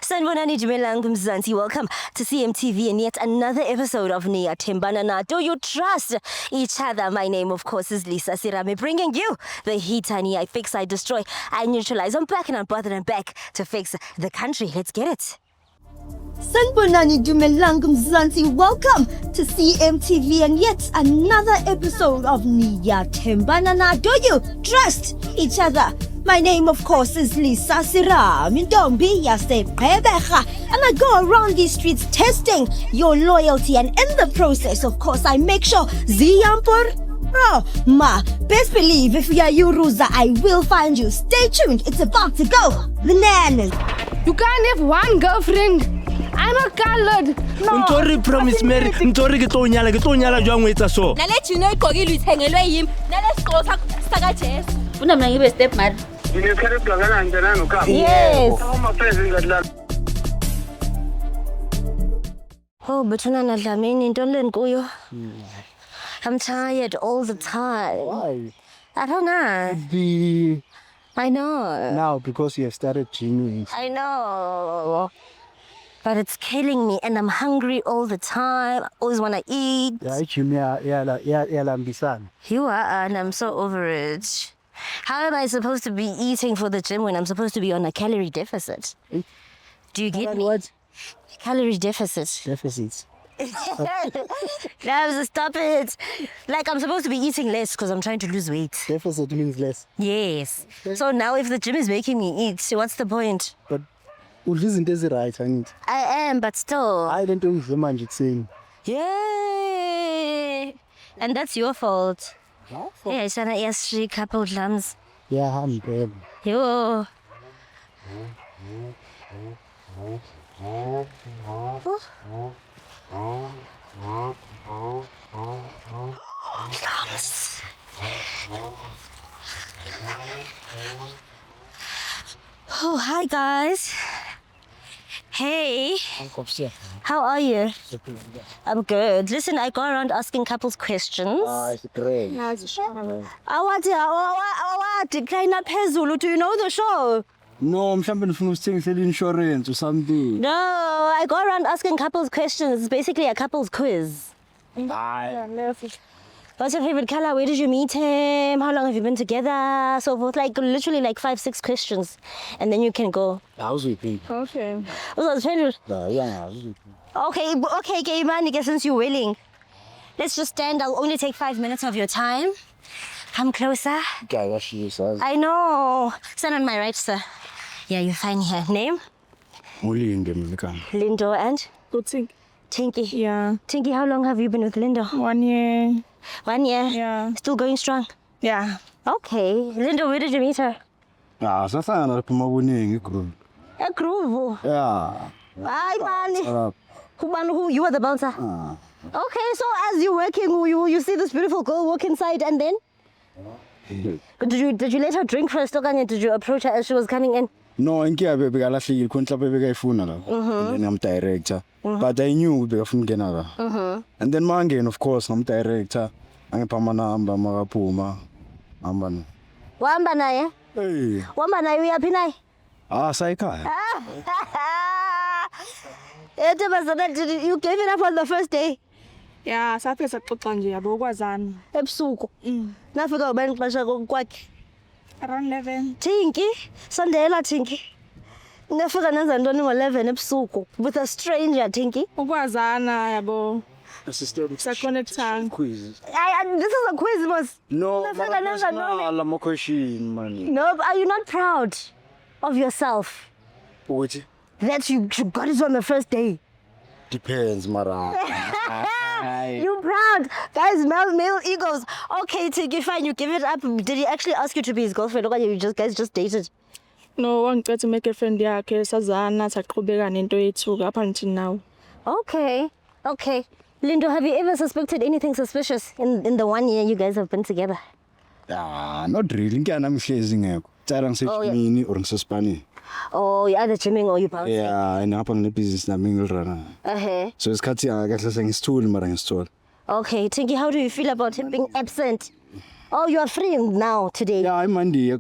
Sanibonani Dumelang Mzansi. Welcome to CMTV and yet another episode of Niyathembana Na. Do you trust each other? My name, of course, is Lisa Sirame, bringing you the heat. I fix, I destroy, I neutralize. I'm back and I'm bothered and back to fix the country. Let's get it. Sanibonani Dumelang Mzansi. Welcome to CMTV and yet another episode of Niyathembana Na. Do you trust each other? My name, of course, is Lisa Sirame, Ntombi yaseGqeberha, and I go around these streets testing your loyalty, and in the process, of course, I make sure ziyampur. Oh, best believe if you are Yuruza, I will find you. Stay tuned, it's about to go bananas. You can't have one girlfriend. I'm a colored. No. Ntori promise Mary, ntori ke tlo nyala jwang o etsa so. Nale Chino igqokile ithengelwe yimi. Nale sigqoko saka Jesu. Una mina ngibe step mother. Yes. Oh, Bethuna na Dlamini, Ntolen kuyo. I'm tired all the time. Why? I don't know. I know. Now, because you have started gymming. I know. But it's killing me and I'm hungry all the time. I always want to eat. Yeah, gym, yeah, You are, and I'm so over it. How am I supposed to be eating for the gym when I'm supposed to be on a calorie deficit? Do you get me? What? Calorie deficit. Deficits. Labs, stop it. Like I'm supposed to be eating less because I'm trying to lose weight. Deficit means less. Yes. So now if the gym is making me eat, what's the point? But isn't this right? I am, but still. I don't know if the man is saying. Yay! And that's your fault. Yeah, it's an ES3 couple drums. Yeah, I'm dead. Yo. Drums. Oh, hi guys. Hey. How are you? I'm good. Listen, I go around asking couples questions. It's great. Do you know the show? No, I'm trying to sell insurance or something. No, I go around asking couples questions. It's basically a couples quiz. What's your favorite color? Where did you meet him? How long have you been together? So forth. Like literally like 5-6 questions. And then you can go. How's it been? Okay. Okay, gay man, since you're willing. Let's just stand. I'll only take 5 minutes of your time. Come closer. I know. Stand on my right, sir. Yeah, you're fine here. Name? Lindo and? Good. Tinky. Yeah. Tinky, how long have you been with Lindo? 1 year. 1 year? Yeah. Still going strong? Yeah. Okay. Lindo, where did you meet her? At Groove. Yeah. Hi, man. Who? You are the bouncer? Okay, so as you're working, you see this beautiful girl walk inside and then? Did you let her drink first or did you approach her as she was coming in? No, I'm director. But I knew we were from Canada. And then Mangan, of course, I'm director. I'm Pamanamba, Marapuma. Wamba na eh? Hey. Wamba na you happy na? Saika. Did you gave it up on the first day? Yeah, sapheza xoxa nje yabo kwazana. Ebusuku. Nafika ubani xesha kwakhe. Around 11. Tinky, Sondela Tinky. Nafika nenza ntoni ngo-11 ebusuku with a stranger, Tinky. Ukwazana yabo. Assistant. Connectang. Quiz. This is a quiz, boss. No, Nafika nenza ntoni. question, man. No, are you not proud of yourself What? that you got it on the first day? Depends, Mara. You proud? Guys, male egos. Okay, Tinky, fine, you give it up. Did he actually ask you to be his girlfriend or you guys just dated? No, wangicela make a friend yakhe sazana saqhubeka nento yethu up until now. Okay. Lindo, have you ever suspected anything suspicious in the 1 year you guys have been together? Not really. I'm chasing me or Spanish. Oh, you're either gymming or you bouncing? Yeah, and up on the business na mingle runner. So it's cutting I guess saying stool marang stool. Okay, Tinky, how do you feel about him being absent? Oh, you are free now today. Yeah, I'm Monday.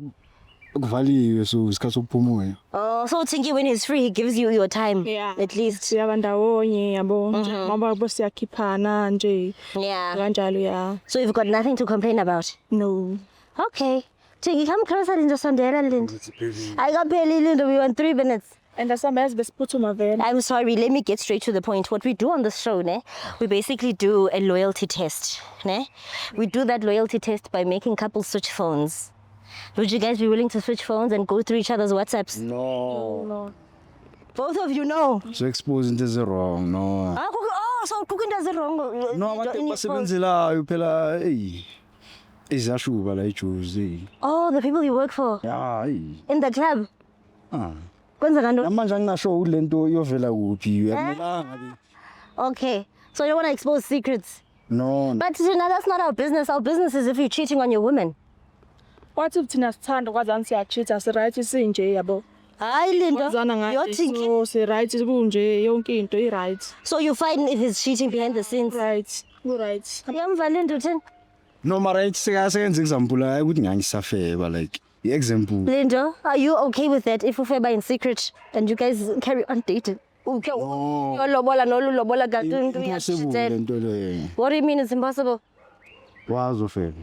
kuvaliwe so isikhathi sokuphumula. Oh, so Tinky, when he's free, he gives you your time. Yeah. At least. Siyaba ndawonye yabo. Mama bo siyakhiphana nje. Yeah. Kanjalo ya. So you've got nothing to complain about. No. Okay. Tinky, come closer, Lindo Sondela, Lindo. I got barely, Lindo. We want 3 minutes. And that's somebody best put to my vein. I'm sorry, let me get straight to the point. What we do on this show, ne, we basically do a loyalty test. Ne? We do that loyalty test by making couples switch phones. Would you guys be willing to switch phones and go through each other's WhatsApps? No. Both of you know. So exposing this is wrong. No. Oh, so cooking does it wrong. No, abantu basebenzelayo phela izashuba la ijuzi. Oh, the people you work for. Yeah, In the club. Kwenza kanto? manje anginasho lento iyovela kuphi yamelanga be. Okay. So you don't want to expose secrets. No. But you know, that's not our business. Our business is if you're cheating on your woman. What if thina sithanda kwazani siyacheat si right sinje yabo. Hayi Lindo. Kwazana You're ngathi thinking. so si right kunje yonke into I right. So you find if he's cheating behind the scenes. Right. Ku right. Yamva Lindo thina. No mara sekenze example la ukuthi ngangisafeba like example. Lindo, are you okay with that if ufeba in secret and you guys carry on dating? Okay. No. Yolobola nolulobola kanti into Impossible iyashitela. lento leyo. What do you mean it's impossible? Wazofela.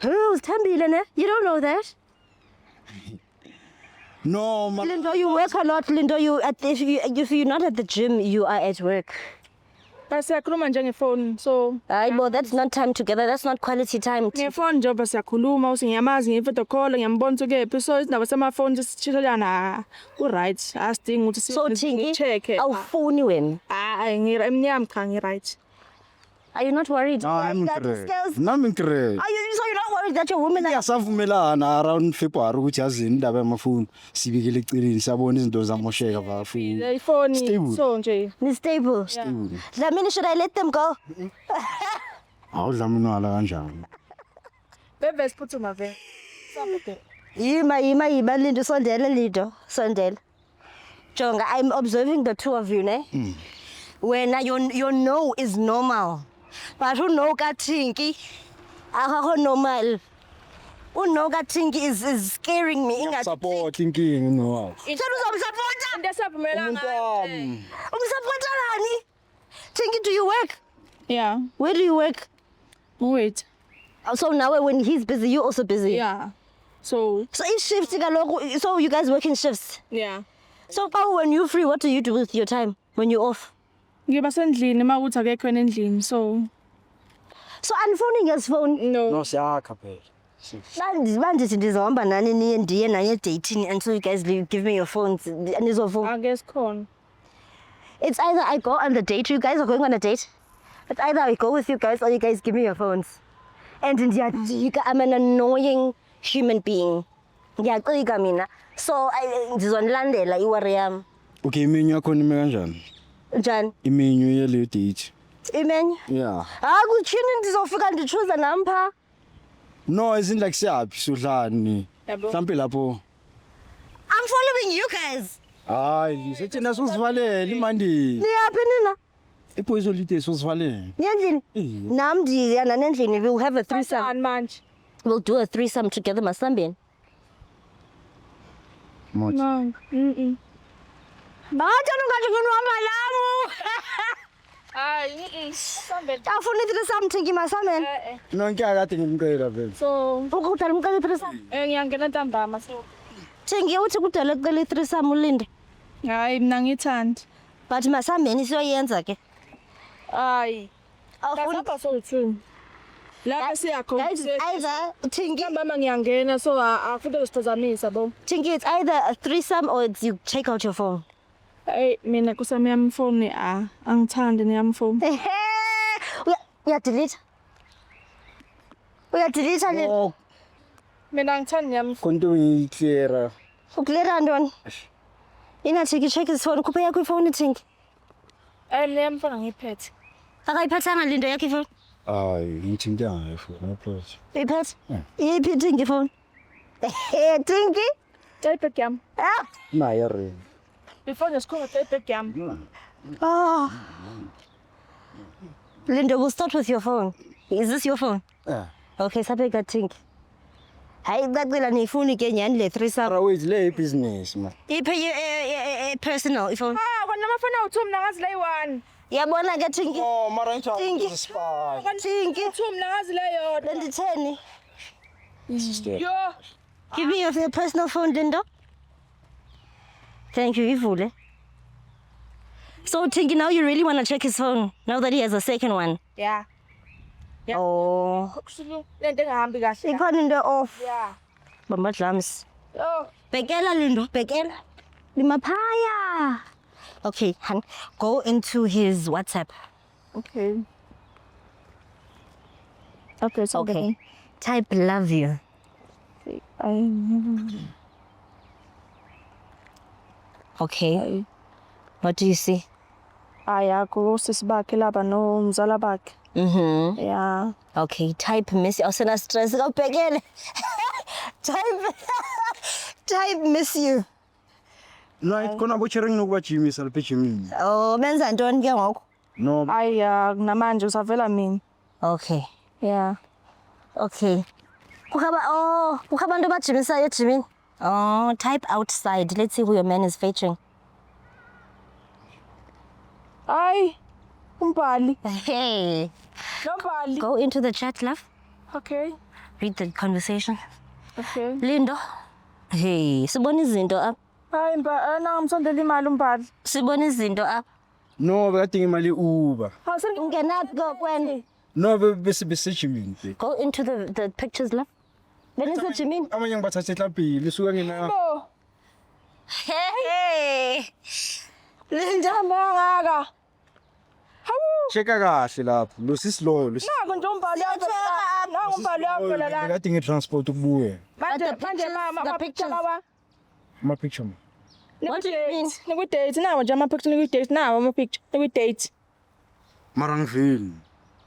Who's Thambile, ne? You don't know that. No, Lindo, you work a lot. Lindo, if you're not at the gym, you are at work. Basiyakhuluma nje ngefone so Hayi bo, that's not time together. That's not quality time. ngefone nje basiyakhuluma usingiyamazi ngevideo call ngiyambona ukephi so izindaba sama-phone sisitshelana ku right asidingi ukuthi So Tinky, check. awufuni wena. Hayi emnyama cha ngi right. Are you not worried? No, I'm That correct. skills- Nami correct. So you're not worried that your woman are... Siyasavumelana around February ukuthi yazini indaba yamafoni sibikele eceleni siyabona izinto zamosheka bafuni. Ifone Stable. so nje. Ni stable. Dlamini, should I let them go? Awudlamunwala kanjani? Bebe siphutuma vele. Sabe. Yima, Lindo, sondela, Lindo, sondela. Jonga, I'm observing the two of you, ne? When your no is normal. But who know ka Tinky? How normal? Who know ka Tinky is scaring me. Support inkingi no. Into uzomsupporta? Ndesiyavumelana. Umsupporta lani? Tinky, do you work? Yeah. Where do you work? Wait. So now when he's busy, you're also busy. Yeah. So So each shift, so you guys work in shifts. yeah. So when you're free, what do you do with your time when you're off? Ngiba sendlini makuthi akekho endlini so So unphoning his phone. no. Siyakha phela. Manje ndizohamba nani ndiye naye dating until you guys give me your phones. I guess con. It's either I go on the date, you guys are going on a date. It's either I go with you guys or you guys give me your phones. And I'm an annoying human being. Ngiyacika mina. So ndizonilandela iwari yami. Okay, imenu yakho nime kanjani? Njani? Imenu yale date. Imenu? Yeah. Kuchini ndizofika ndichuza nampha. No, isn't like siyaphi sudlani. Yabo. Mhlambe lapho. I'm following you guys. Hayi, sethina sosivalele imandi. Niyaphi nina? Iphoyisa lite sosivalele. Niyendlini? Nam ndiyana nendlini. We'll have a threesome. Sasani manje. We'll do a threesome together masambeni. Moch. No. Bathi ungathi ufuna uhamba lamu. Hayi, sambe. Afuna i-threesome Tinky masambeni. No, ngiyakade ngimcela vele. So Ukudala umcela i-threesome. ngiyangena ntambama so. Tinky uthi kudala ucela i-threesome ulinde. Hayi mina ngithandi. But masambeni siyoyenza ke. Hayi. Awufuni Kasapha so2. La siyakho. guys, either Tinky, Ntambama ngiyangena so afuna usiphazamisa bo. Tinky, it's either a threesome or it's you take out your phone. Hey, mina kusami yami phone angithandi neyami phone. Uyadelete. Uyadelete nini? Oh, Mina angithandi neyami phone. konto ngiclear. Ukulera ntoni? Ina Tinky, check his phone. Kuphe yakho ifone Tinky. Mina yami phone ngiphethe. Akayiphathanga Lindo yakho ifone. Hayi, ngithintanga ifoni approach. Uyiphethe? Iyiphi Tinky ifone? Tinky? Tayipheke yami. Naye re. Before ngesikhungo tayipheke yami. Oh. Lindo, we'll start with your phone. Is this your phone? Yeah. Okay, sabeka Tinky. Hayi cacile nifuni ke nyani le threesome. Mara wait le business man. Iphe personal ifoni. Kona amafoni awu-2 mina ngazi le yi-1. Yabona ke Tinky. Oh mara Tinky. spy. Tinky. 2 mina ngazi le yodwa. Lenditheni. Yo. Give me your personal phone, Lindo. Thank you, Ivule. So, Tinky, now you really want to check his phone, now that he has a second one? Yeah. Yeah. Oh. Lento engahambi kahle. Ikhona into off. Yeah. Bamba drums. Oh. Bekela, Lindo, bekela. Limapaya. Okay, hun, go into his WhatsApp. Okay. Okay, so Okay. Type love you. Okay. What do you see? Ayakho sisi bakhe laba nomzala bakhe. Mm-hmm. Yeah. Okay, type miss you. Awusena stress kawubhekele. Type miss you. Right, kona bochering nokuba Jimmy salpe Jimmy. Oh, menza ntoni ke ngoku? No. Namanje usavela mina. Okay. Yeah. Okay. Kukho abantu abajimisayo ejimini. Oh, type outside. Let's see who your man is featuring. Ay. Umbali. Hey. Nombali. Go into the chat, love. Okay. Read the conversation. Okay. Lindo. Hey, sibona izinto apha. Hayi ngamsondela imali umbali. Sibona izinto apha. No, bekadinga imali Uber. Ungenaphi kokwena? No, bese Jimmy. Go into the pictures, love. Benise ejimini. Amanye ngibathathe eklabhini suka ngina. Oh. Hey. Linda ngaka. Hawu. Cheka kahle lapho. Lo sisiloyo. Nako nje umbali yakho. Nako umbali yakho la. Bekadinga transport ukubuye. Manje mama pictures. Ma picture. What do you mean? Niku-date nawo nje ama-picture niku-date nawo ama-picture niku-date. Mara ngiveli.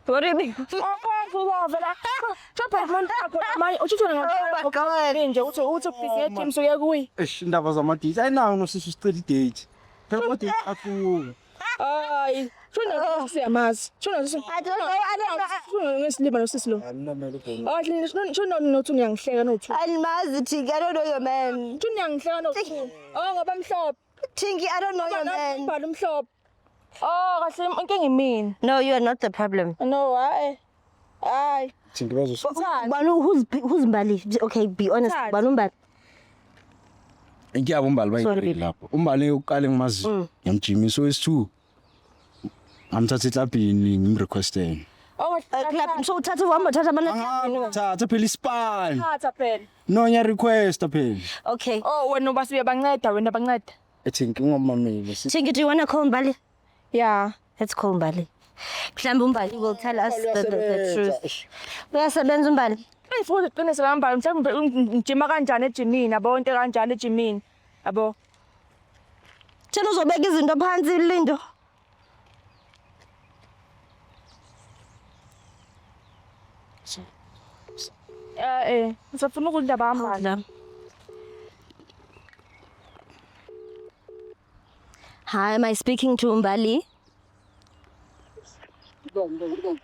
What do you mean? Vela. Chopha umuntu akho manje uthuthuka ngakho nje uthi busy eteam so kuyi. Indaba zamadate. Ayinawo nosisi study date. Phela kodwa akuwo. Hayi. Shona siyamazi. Shona sisi. I don't know. Shona ngesilima nosisi lo. Anginamelo ubheka. Oh, shona nothi uyangihleka nothu. Alimazi Tinky, I don't know your man. Shona uyangihleka nothu. Oh, ngoba mhlophe. Tinky, I don't know your man. Umbali mhlophe. Oh, kahle inkinga imini. No, you are not the problem. No, hayi. Think bazo. Banu, who's Mbali? Okay, be honest. Mthatha. Banu Mbali. Ngiyabo umbali Sorry, bayi babe. lapho. Umbali uqale ngimazi. Ngiyamjimi so is2. Amthatha eklabhini ngimrequesteni. Oh, Clap. So uthatha uhamba uthatha amana. Thatha phela ispan. Thatha phela. No nya request phela. Okay. Oh, wena ubasibe banceda wena banceda. Think ungomameli. Tinky, do you want to call Mbali? Yeah. Let's call Mbali. Mhlawumbe Mbali will tell us the truth. Uyasebenza Mbali? Ngifuna uqinisa ngambali mhlawumbe ngijima kanjani ejimini yabo into kanjani ejimini yabo. Thina uzobeka izinto phansi Lindo. Ngizofuna ukudla bahamba. La. Hi, am I speaking to Mbali?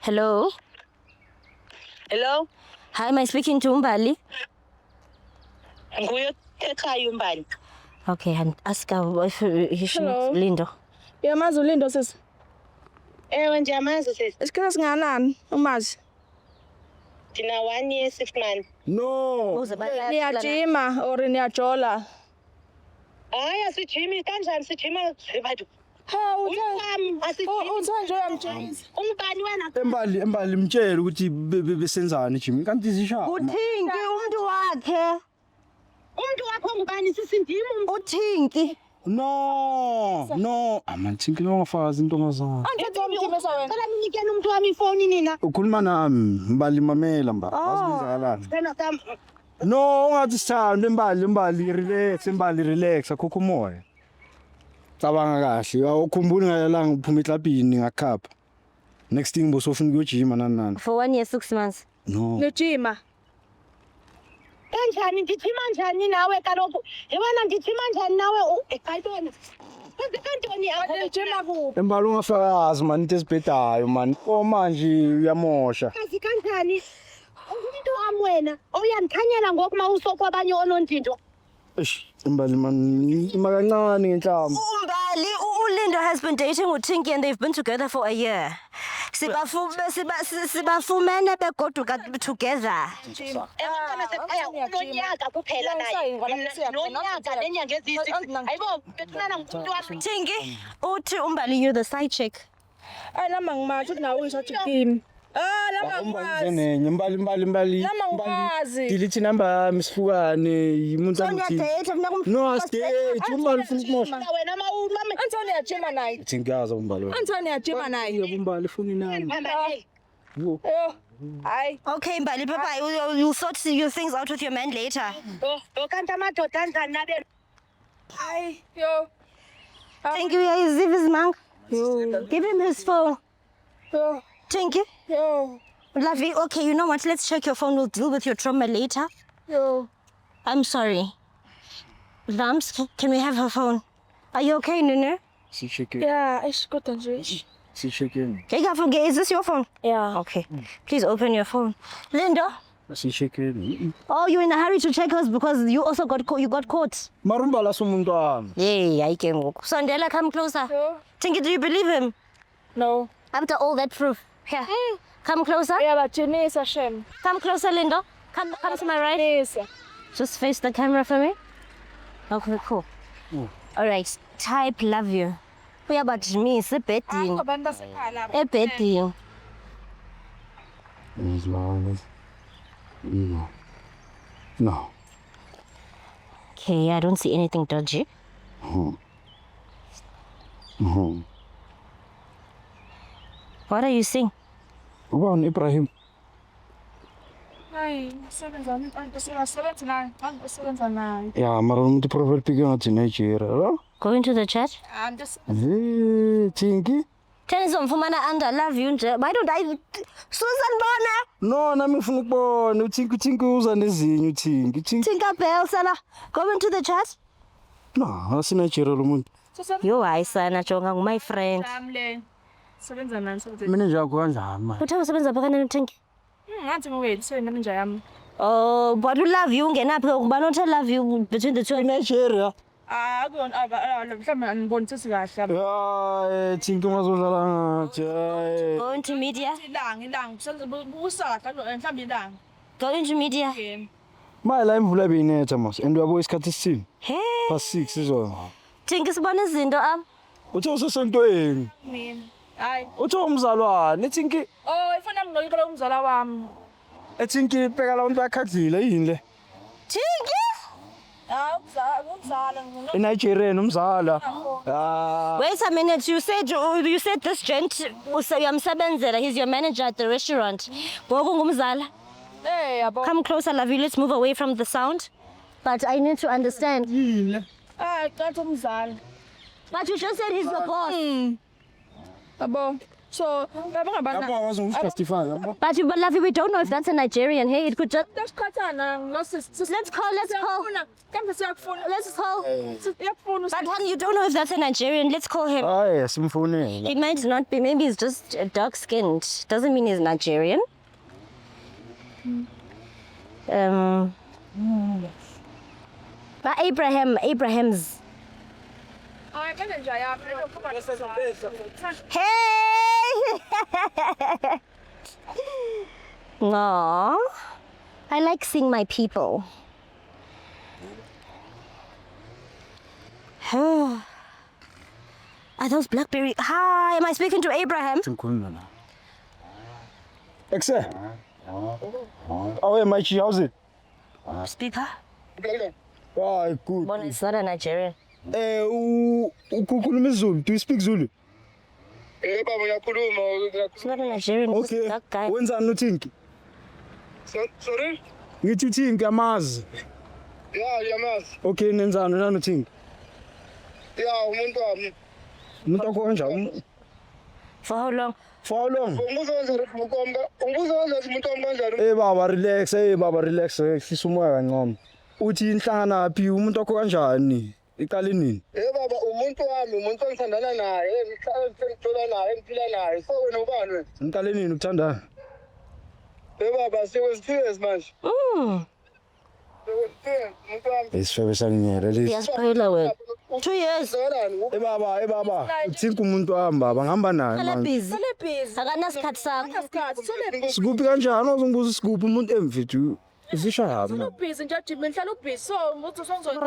Hello? Hello? Hi, am I speaking to Mbali? Nguye ekhaya umbali. Okay, and ask her if she Hello? knows Lindo. Yamazi ulindo sisi. Ewe nje amazi sisi. Isikhathi singanani umazi? Thina 1 year 6 months. No. Niyajima or niyajola? Hayi asijimi kanjani sijima bathu. Ha, Umfami asijimi. uthanje uyamjimisa. Umbani wena? Embali mtshela ukuthi besenzani Jimmy kanti zishaya. Uthinki umuntu wakhe. Umuntu wakho ngubani sisindimi Uthinki. No. Amanthinki longafazi intombazana. Angizomjimisa wena. Cela ninikeni umuntu wami ifoni nina. Ukhuluma nami, Mbali mamela mba. Wazizakalana. Cela tam. No, ungathi sithanda Mbali relax akhokho umoya. Cabanga kahle, awukhumbuli ngayalanga uphuma eklabhini ngakhapha. Next thing bosofuna ukuyojima nani. For 1 year 6 months. No. Nijima. Kanjani ngithima njani nawe kaloku? Yabona ngithima njani nawe ekayibona. Kwenze kantoni Nijima kuphi? Embali ungafakazi man into esibhedayo man. Oh manje uyamosha. akazi kanjani? Umuntu wami wena oyandikhanyela ngoku uma usokwabanye onondindwa. Eish, imbali man, ima kancane ngenhlamba. Umbali, Lindo has been dating with Tinky and they've been together for a year. Sibafumene begoduka together. Umntwana sekhaya unonyaka kuphela naye. Nonyaka nenyanga ezisi. Hayibo bethunana ngumuntu wami. Tinky, uthi Umbali, you're the side chick. Ay lama ngimathi ukuthi nawe ungisathi kimi. Lama ngimazi. Imbali. Lama ngimazi. Delete number yami sihlukane, umuntu angithi. No, stay. Umbali ufuna ukumosha. Wena mama Antonia Jima naye. Thingaza umbali. Antonia Jima naye. Umbali ufuna inani. Yo. Hayi. Okay, Mbali, bye-bye. You'll sort your things out with your man later. kanti amadoda anjani nabe? Hayi. Yo. Tinky, give his man. Give him his phone. Yo. Tinky. Yo. Lovey, okay, you know what? Let's check your phone. We'll deal with your trauma later. Yo. I'm sorry. Lams, can we have her phone? Are you okay, Nunu? Sicheke. Yeah, it's good and rich. Sicheke. Okay, is this your phone? Yeah. Okay. Please open your phone. Linda? Sicheke. Oh, you're in a hurry to check us because you also got caught. Marumbala sumuntu wami. Yay, I can walk. Sondela, come closer. Yo. Tinky, do you believe him? No. After all that proof. Here. Come closer. Yeah, but Chinese Hashem. Come closer, Linda. Come to my right. Yes. Just face the camera for me. Okay, cool. All right. Type love you. We are about me. It's a bedding. Abantu basekhaya. A bedding. No. Okay, I don't see anything dodgy. What are you seeing? Ubani Ibrahim. Hayi, sebenza naye. Ya, mara umuntu profile pic ngathi Nigeria, lo? Go into the chat. I'm just Tinky. Tell somfumana under love you nje. Why don't I Susan Bona? No, nami ngifuna ukubona uTinky uza nezinyo Tinky. Tinka Bell sala. Go into the chat. No, asi Nigeria lo muntu. Yo ayisana jonga my friend. Jamle. Sebenza nani sebenza. Mina nje akho kanjani manje. Uthe usebenza phakana Tinky? Ngathi ngwethu sena nje yami. Oh, but you love you ungenaphi ngubani othe love you between the two? Nigeria. Akuyona mhlawumbe anibonisi kahle. Hayi, Tinky ungazodlala ngathi. Go into media. Ilanga senze busa kahle mhlawumbe ilanga. Go into media. Manje la imvula beyinetha mase. And uyabo isikhathi sithini? Hey. Past 6 izo. Tinky sibona izinto apha. Uthe usesontweni. Mina. Hayi. Uthe umzalwane Tinky. Oh, ifuna mina ngikho umzala wami. Tinky pheka la abantu bayakhadlila yini le? Tinky? Umzala. eNigerian umzala. Ah. Wait a minute, you said this gent uyamsebenzela, he's your manager at the restaurant. Ngoku ngumzala. Hey, yabo. Come closer, love you. Let's move away from the sound. But I need to understand. Kanti umzala. But you just said he's your boss. Yabo. So, baba ngabana. Yabo wazongijustify yabo. But love you, we don't know if that's a Nigerian. Hey, it could just. Let's call. Let's call. Let's call. But honey, you don't know if that's a Nigerian. Let's call him. Hayi simfonela. It might not be. Maybe he's just dark-skinned. Doesn't mean he's Nigerian. But Abraham's. Hey! Aww. I like seeing my people. Are those blackberry? Hi, am I speaking to Abraham? Exe. Oh, my how's it? Speaker? Hayi good. Bona, it's not a Nigerian. Ukhuluma isiZulu. Do you speak Zulu? Baba uyakhuluma. It's not a Nigerian. It's Okay. that guy. Wenzani uTinky? Sorry? Ngithi uTinky amazi. Yeah, yamazi. Okay, nenzani nani uTinky? Yeah, umuntu wami. Umuntu wakho kanjani? For how long? For how long? Umbuzo kanjani umuntu wami kanjani? Baba relax. Hlisa umoya kancane. Uthi inhlangana phi umuntu wakho kanjani? Iqale nini? Baba umuntu wami, umuntu engithandana naye, ngithola naye, ngiphila naye. So wena ubani wena? Niqale nini ukuthandana? Baba serious manje. Isifebe sanginyela lesi. Yasiphela wena. 2 years. Baba. Uthika umuntu wahamba bangihamba naye Sele manje. busy. Akanasikhathi sakho. Sikuphi kanjani uzongibuza sikuphi umuntu emvithi usisha hamba. Busy nje Jimmy ngihlala ubusy so umuntu usongizona.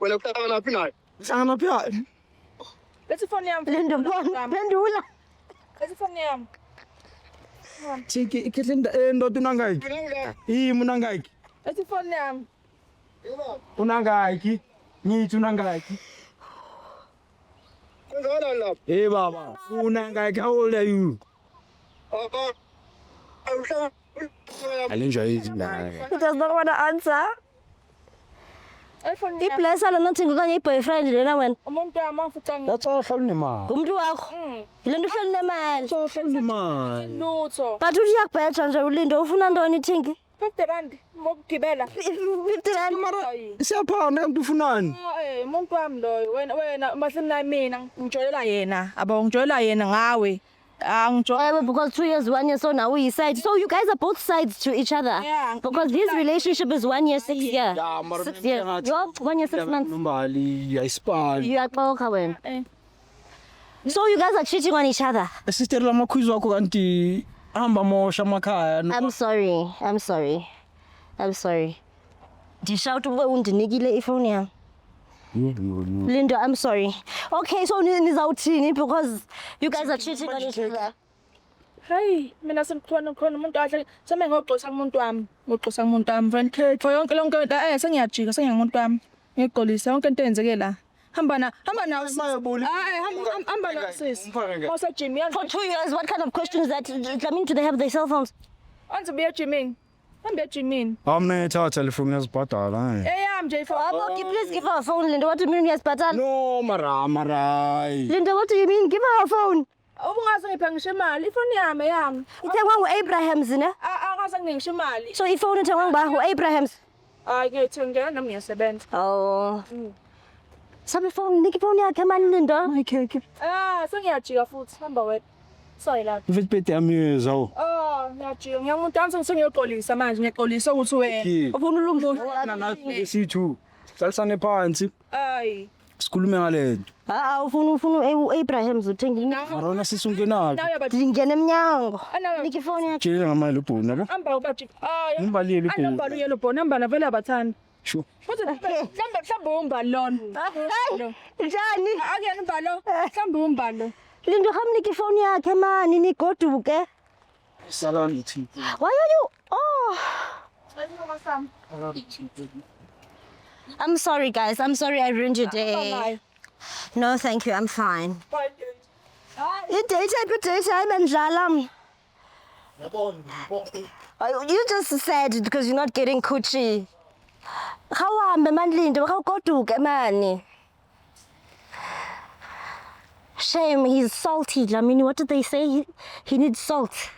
Wena kuhlangana naphi naye? Hlangana phi? Lethi phone yami. Lindo phendula. Lethi phone yami. Chiki ikhethe ndoda unangayiki? Yimi unangayiki? Lethi phone yami. Unangayiki? Ngithi unangayiki? Kwenzakala lapha? Hey baba, unangayiki? How old are you? Alinjwa izindaba. He does not want to answer. iPhone Iblessa lo nothing okanye i-boyfriend lena wena. umuntu wami afutanga That's all hlala nemali. Umuntu wakho. Yile nto uhleli nemali. So hlala nemali. lutho. But uthi uyakubheja nje ulindo ufuna ntoni Thingi? 50 rand mokugibela. 50 rand. Siyaphana kanti ufunani? Umuntu wami loyo wena mahlina mina ngijoyela yena abawungijoyela yena ngawe. Angijoyela Because 2 years, 1 year, so now we side. So you guys are both sides to each other. Yeah. Because his relationship is 1 year, 6 years. Yeah, mara 6 years. Your 1 year, 6 months. Nomali ayisipali. You are both when. So you guys are cheating on each other. Sister lamakhwizi wakho kanti hamba mosha amakhaya. I'm sorry. I'm sorry. I'm sorry. Ndishout ube undinikile ifoni yami. Lindo, I'm sorry. Okay, so nizawuthini because you guys are cheating on each other. Hey, mina sengikhona umuntu ahle seme ngoxoxa umuntu wami, ngoxoxa umuntu wami friend. For yonke lonke into sengiyajika sengiyamuntu wami. Ngigqolisa yonke into eyenzeke la. Hamba na hamba na sis. Mawusa Jimmy For 2 years, what kind of questions that? I mean, do they have their cell phones? anze buya Jimmy. Hamba Jimmy. Mina ngithatha telefoni yazibhadala. Eyami nje for Please give her a phone, Linda. What do you mean yes, but No, mara. Linda, what do you mean? Give her a phone. ubungaze ngiphe ngisho imali ifoni yami. Ithengwa ngu-Abrahams ne? Angaze ngingisho imali. So ifoni ithengwa ngubani? Ngu-Abrahams? Hayi ngiyithengela nami ngiyasebenza. Oh. Sabe phone, niki phone yakhe mani Linda? Sengiyajika futhi hamba wena. Sorry la. Mfethu yami zawo. Ngiyajika ngiyamuntu wami sengiyoxolisa manje ngiyaxolisa ukuthi wena. Ufuna ulungu. C2. Salisane phansi. Hayi. Sikhulume ngalento. Ufuna u-Abrahams uthenga. Marona sisungenaphi? Nawe yaba Ngingena emnyango. Anawe Niki phone yakhe. Tshela ngamali ubhuni yabo. hamba ubajika. Hayi. Ngimbalile ubhuni. Namba uyelo bona namba na vele abathanda. Sure. Futhi mhlawumbe umbalon. Njani? Akuyena umbalo. Mhlawumbe umbalo. Linda hamniki phone yakhe mani nigoduke. Salon ithi. Why are you? Oh. I'm sorry guys. I'm sorry I ruined your day. No, thank you. I'm fine. Daytime and Jalam. You just said because you're not getting coochie. How am I, Linda? How go to man? Shame, he's salty. I mean, what did they say? He needs salt.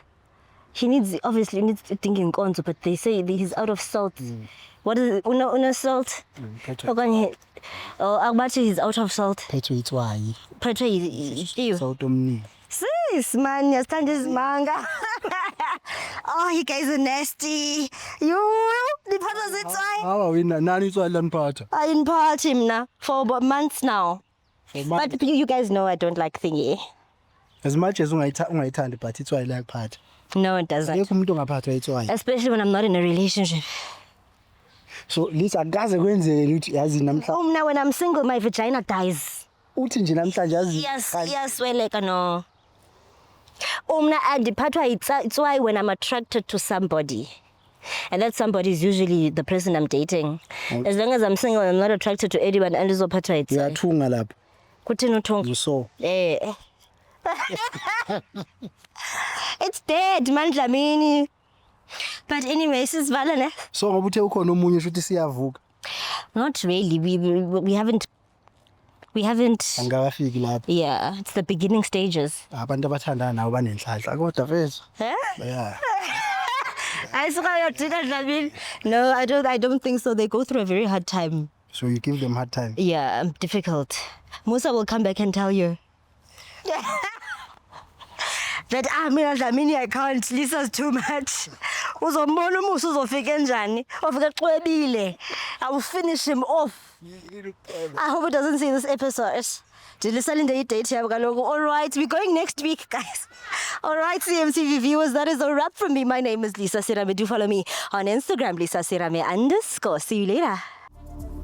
Obviously needs thinking konzo, but they say he's out of salt. What is it? Una salt? Okay. Oh, Agbachi he's out of salt. Petro itswayi. Petro is Salt omningi. Sis, man, you stand this manga. Oh, you guys are nasty. The part of it, Hawa wena nani itswayi laniphatha? I impart him now for about months now. But you guys know I don't like thingy. As much as ungayithandi but itswayi layakuphatha. No, it doesn't. Akekho umuntu ongaphathwa itswayi. Especially when I'm not in a relationship. So Lisa akaze kwenzeke ukuthi yazi namhla. Now when I'm single, my vagina dies. Uthi nje namhlanje yazi. Yes, well, no. It's why when I'm attracted to somebody, and that somebody is usually the person I'm dating. As long as I'm single, I'm not attracted to anyone. And it's Uyathunga lapha. Kuthini uthunga? So. It's dead, man, Dlamini. But anyway, sisivala ne? So ngoba uthe ukhona omunye futhi siyavuka. Not really. We haven't. Angakafiki lapha. Yeah, it's the beginning stages. Abantu abathandana nawo banenhlanhla kodwa mfethu. Yeah. No, I don't think so. They go through a very hard time. So you give them hard time. Yeah, difficult. Musa will come back and tell you. that mina Dlamini I can't, Lisa's too much. Uzombona umusa uzofika enjani, ofika xwebile. I will finish him off. I hope he doesn't see this episode. Did Lisa Linda date here? All right, we're going next week, guys. All right, CMTV viewers, that is a wrap from me. My name is Lisa Sirame. Do follow me on Instagram, Lisa Sirame _ See you later.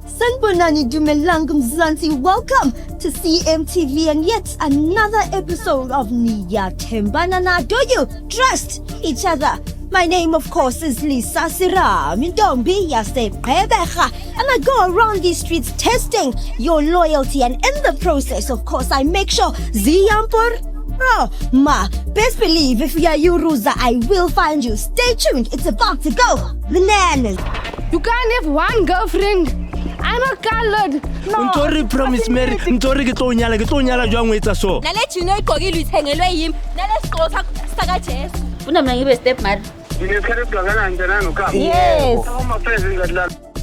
Sanibonani Dumelang Mzansi, welcome to CMTV and yet another episode of Niyathembanana. Do you trust each other? My name, of course, is Lisa Sirame. And I go around these streets testing your loyalty, and in the process, of course, I make sure Ziyampur. Oh, best believe if we are you, Ruza, I will find you. Stay tuned, it's about to go bananas. You can't have one girlfriend. I'm a colored. Ntori promise Mary, ntori ke tlo nyala jwang o etsa so. Nale chino igqokile ithengelwe yimi. Nale sigqoko saka Jesu. Funa mina ngibe step mother. Nginesikhathi kangakanani njena nokhamba. Yes. Uma phezulu ngadlala.